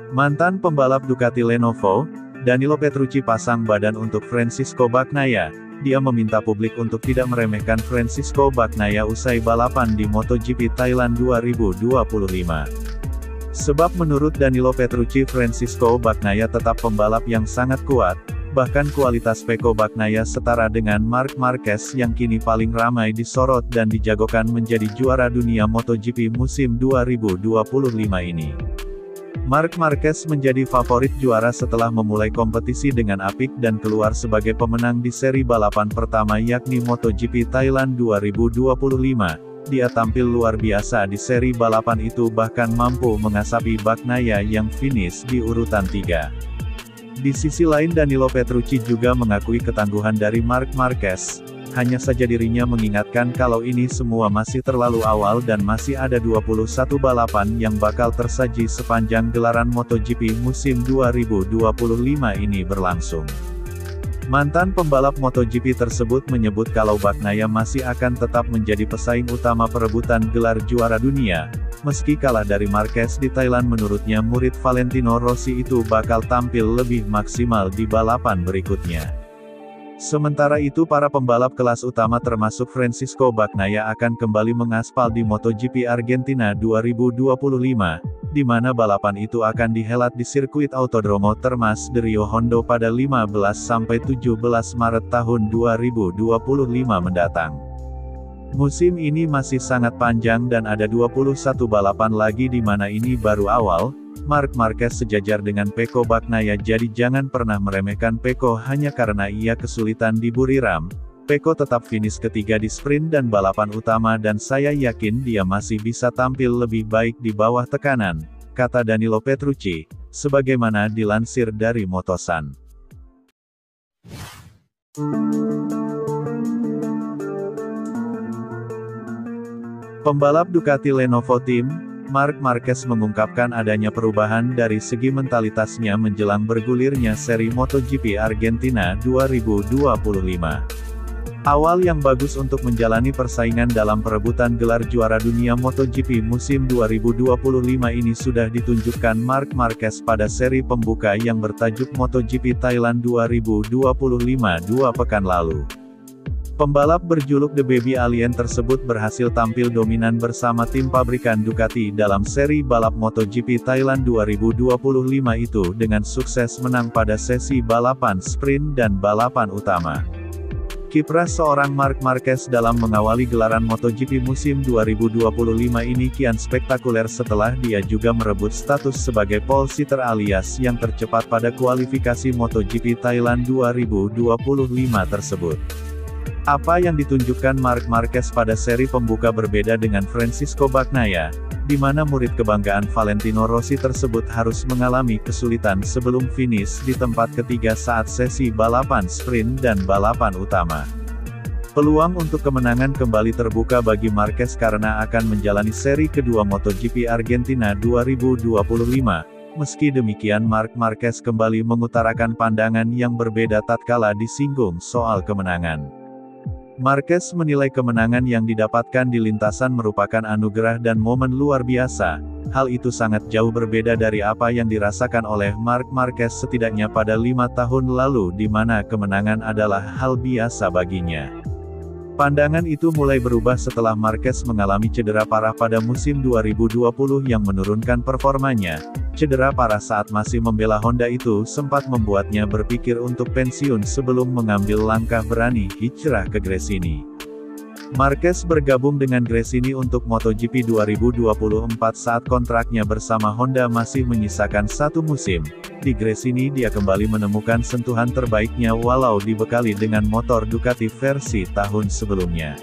Mantan pembalap Ducati Lenovo, Danilo Petrucci pasang badan untuk Francisco Bagnaia. Dia meminta publik untuk tidak meremehkan Francisco Bagnaia usai balapan di MotoGP Thailand 2025. Sebab menurut Danilo Petrucci, Francisco Bagnaia tetap pembalap yang sangat kuat, bahkan kualitas Pecco Bagnaia setara dengan Marc Marquez yang kini paling ramai disorot dan dijagokan menjadi juara dunia MotoGP musim 2025 ini. Marc Marquez menjadi favorit juara setelah memulai kompetisi dengan apik dan keluar sebagai pemenang di seri balapan pertama yakni MotoGP Thailand 2025. Dia tampil luar biasa di seri balapan itu, bahkan mampu mengasapi Bagnaia yang finish di urutan 3. Di sisi lain, Danilo Petrucci juga mengakui ketangguhan dari Marc Marquez. Hanya saja dirinya mengingatkan kalau ini semua masih terlalu awal dan masih ada 21 balapan yang bakal tersaji sepanjang gelaran MotoGP musim 2025 ini berlangsung. Mantan pembalap MotoGP tersebut menyebut kalau Bagnaia masih akan tetap menjadi pesaing utama perebutan gelar juara dunia. Meski kalah dari Marquez di Thailand, menurutnya murid Valentino Rossi itu bakal tampil lebih maksimal di balapan berikutnya. Sementara itu, para pembalap kelas utama termasuk Francisco Bagnaia akan kembali mengaspal di MotoGP Argentina 2025, di mana balapan itu akan dihelat di sirkuit Autodromo Termas de Rio Hondo pada 15–17 Maret tahun 2025 mendatang. Musim ini masih sangat panjang dan ada 21 balapan lagi, di mana ini baru awal. Marc Marquez sejajar dengan Pecco Bagnaia, jadi jangan pernah meremehkan Pecco hanya karena ia kesulitan di Buriram. Pecco tetap finish ketiga di sprint dan balapan utama dan saya yakin dia masih bisa tampil lebih baik di bawah tekanan, kata Danilo Petrucci, sebagaimana dilansir dari Motosan. Pembalap Ducati Lenovo Team, Marc Marquez mengungkapkan adanya perubahan dari segi mentalitasnya menjelang bergulirnya seri MotoGP Argentina 2025. Awal yang bagus untuk menjalani persaingan dalam perebutan gelar juara dunia MotoGP musim 2025 ini sudah ditunjukkan Marc Marquez pada seri pembuka yang bertajuk MotoGP Thailand 2025 2 pekan lalu. Pembalap berjuluk The Baby Alien tersebut berhasil tampil dominan bersama tim pabrikan Ducati dalam seri balap MotoGP Thailand 2025 itu dengan sukses menang pada sesi balapan sprint dan balapan utama. Kiprah seorang Marc Marquez dalam mengawali gelaran MotoGP musim 2025 ini kian spektakuler setelah dia juga merebut status sebagai pole sitter alias yang tercepat pada kualifikasi MotoGP Thailand 2025 tersebut. Apa yang ditunjukkan Marc Marquez pada seri pembuka berbeda dengan Francisco Bagnaia, di mana murid kebanggaan Valentino Rossi tersebut harus mengalami kesulitan sebelum finish di tempat ketiga saat sesi balapan sprint dan balapan utama. Peluang untuk kemenangan kembali terbuka bagi Marquez karena akan menjalani seri kedua MotoGP Argentina 2025. Meski demikian, Marc Marquez kembali mengutarakan pandangan yang berbeda tatkala disinggung soal kemenangan. Marquez menilai kemenangan yang didapatkan di lintasan merupakan anugerah dan momen luar biasa. Hal itu sangat jauh berbeda dari apa yang dirasakan oleh Marc Marquez setidaknya pada 5 tahun lalu, di mana kemenangan adalah hal biasa baginya. Pandangan itu mulai berubah setelah Marquez mengalami cedera parah pada musim 2020 yang menurunkan performanya. Cedera parah saat masih membela Honda itu sempat membuatnya berpikir untuk pensiun sebelum mengambil langkah berani hijrah ke Gresini. Marquez bergabung dengan Gresini untuk MotoGP 2024 saat kontraknya bersama Honda masih menyisakan 1 musim. Di Gresini dia kembali menemukan sentuhan terbaiknya walau dibekali dengan motor Ducati versi tahun sebelumnya.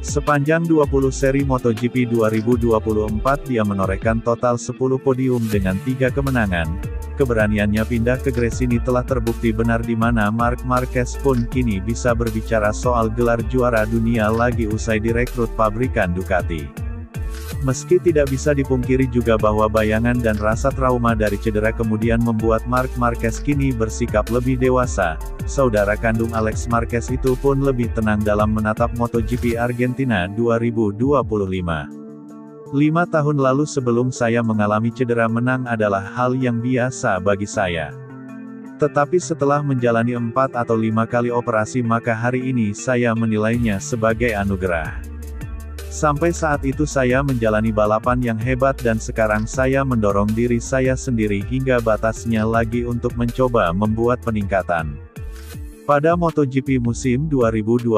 Sepanjang 20 seri MotoGP 2024 dia menorehkan total 10 podium dengan 3 kemenangan. Keberaniannya pindah ke Gresini telah terbukti benar, di mana Marc Marquez pun kini bisa berbicara soal gelar juara dunia lagi usai direkrut pabrikan Ducati. Meski tidak bisa dipungkiri juga bahwa bayangan dan rasa trauma dari cedera kemudian membuat Marc Marquez kini bersikap lebih dewasa, saudara kandung Alex Marquez itu pun lebih tenang dalam menatap MotoGP Argentina 2025. 5 tahun lalu sebelum saya mengalami cedera menang adalah hal yang biasa bagi saya. Tetapi setelah menjalani 4 atau 5 kali operasi maka hari ini saya menilainya sebagai anugerah. Sampai saat itu saya menjalani balapan yang hebat dan sekarang saya mendorong diri saya sendiri hingga batasnya lagi untuk mencoba membuat peningkatan. Pada MotoGP musim 2024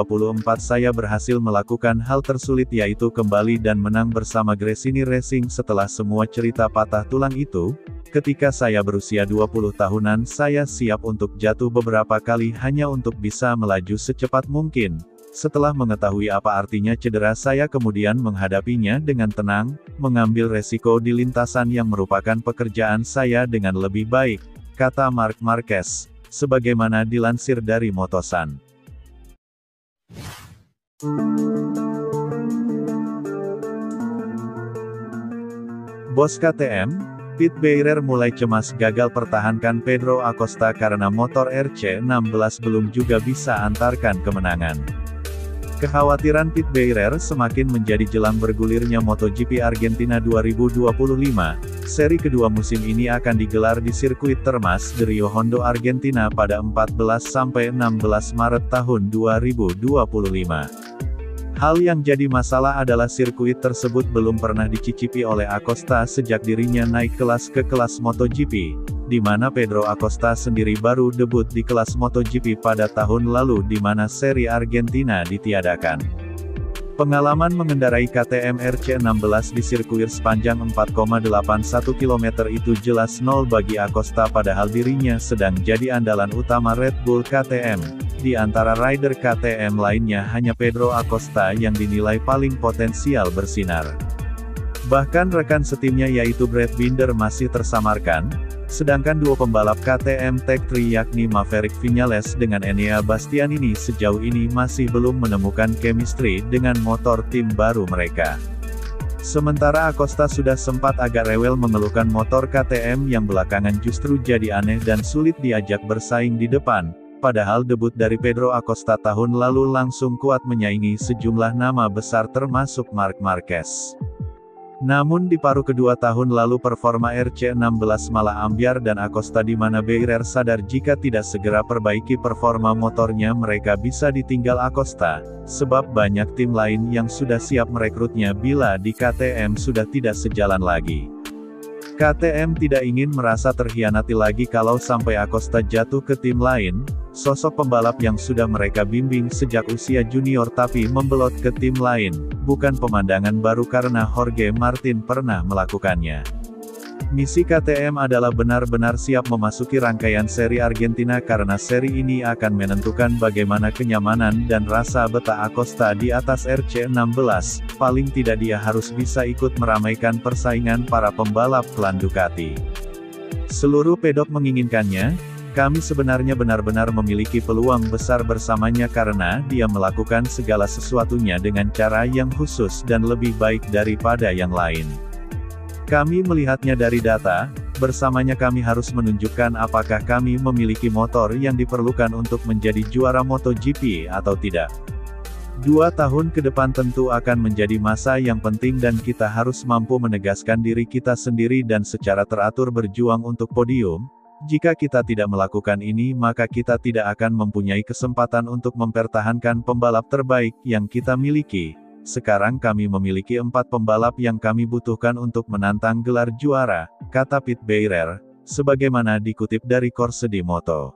saya berhasil melakukan hal tersulit yaitu kembali dan menang bersama Gresini Racing setelah semua cerita patah tulang itu. Ketika saya berusia 20 tahunan saya siap untuk jatuh beberapa kali hanya untuk bisa melaju secepat mungkin. Setelah mengetahui apa artinya cedera saya kemudian menghadapinya dengan tenang, mengambil resiko di lintasan yang merupakan pekerjaan saya dengan lebih baik, kata Marc Marquez, sebagaimana dilansir dari Motosan. Bos KTM, Pit Beirer mulai cemas gagal pertahankan Pedro Acosta karena motor RC16 belum juga bisa antarkan kemenangan. Kekhawatiran Pit Beirer semakin menjadi jelang bergulirnya MotoGP Argentina 2025. Seri kedua musim ini akan digelar di sirkuit Termas de Rio Hondo, Argentina pada 14–16 Maret tahun 2025. Hal yang jadi masalah adalah sirkuit tersebut belum pernah dicicipi oleh Acosta sejak dirinya naik kelas ke kelas MotoGP, di mana Pedro Acosta sendiri baru debut di kelas MotoGP pada tahun lalu di mana seri Argentina ditiadakan. Pengalaman mengendarai KTM RC16 di sirkuit sepanjang 4,81 km itu jelas nol bagi Acosta padahal dirinya sedang jadi andalan utama Red Bull KTM. Di antara rider KTM lainnya hanya Pedro Acosta yang dinilai paling potensial bersinar. Bahkan rekan setimnya yaitu Brad Binder masih tersamarkan, sedangkan duo pembalap KTM Tech3 yakni Maverick Viñales dengan Enea Bastianini sejauh ini masih belum menemukan chemistry dengan motor tim baru mereka. Sementara Acosta sudah sempat agak rewel mengeluhkan motor KTM yang belakangan justru jadi aneh dan sulit diajak bersaing di depan, padahal debut dari Pedro Acosta tahun lalu langsung kuat menyaingi sejumlah nama besar termasuk Marc Marquez. Namun di paruh kedua tahun lalu performa RC16 malah ambyar dan Acosta di mana Beirer sadar jika tidak segera perbaiki performa motornya mereka bisa ditinggal Acosta, sebab banyak tim lain yang sudah siap merekrutnya bila di KTM sudah tidak sejalan lagi. KTM tidak ingin merasa terhianati lagi kalau sampai Acosta jatuh ke tim lain, sosok pembalap yang sudah mereka bimbing sejak usia junior tapi membelot ke tim lain, bukan pemandangan baru karena Jorge Martin pernah melakukannya. Misi KTM adalah benar-benar siap memasuki rangkaian seri Argentina karena seri ini akan menentukan bagaimana kenyamanan dan rasa betah Acosta di atas RC16, paling tidak dia harus bisa ikut meramaikan persaingan para pembalap klan Ducati. Seluruh pedok menginginkannya, kami sebenarnya benar-benar memiliki peluang besar bersamanya karena dia melakukan segala sesuatunya dengan cara yang khusus dan lebih baik daripada yang lain. Kami melihatnya dari data, bersamanya kami harus menunjukkan apakah kami memiliki motor yang diperlukan untuk menjadi juara MotoGP atau tidak. 2 tahun ke depan tentu akan menjadi masa yang penting dan kita harus mampu menegaskan diri kita sendiri dan secara teratur berjuang untuk podium. Jika kita tidak melakukan ini maka kita tidak akan mempunyai kesempatan untuk mempertahankan pembalap terbaik yang kita miliki. Sekarang kami memiliki 4 pembalap yang kami butuhkan untuk menantang gelar juara, kata Pit Beirer, sebagaimana dikutip dari Corse di Moto.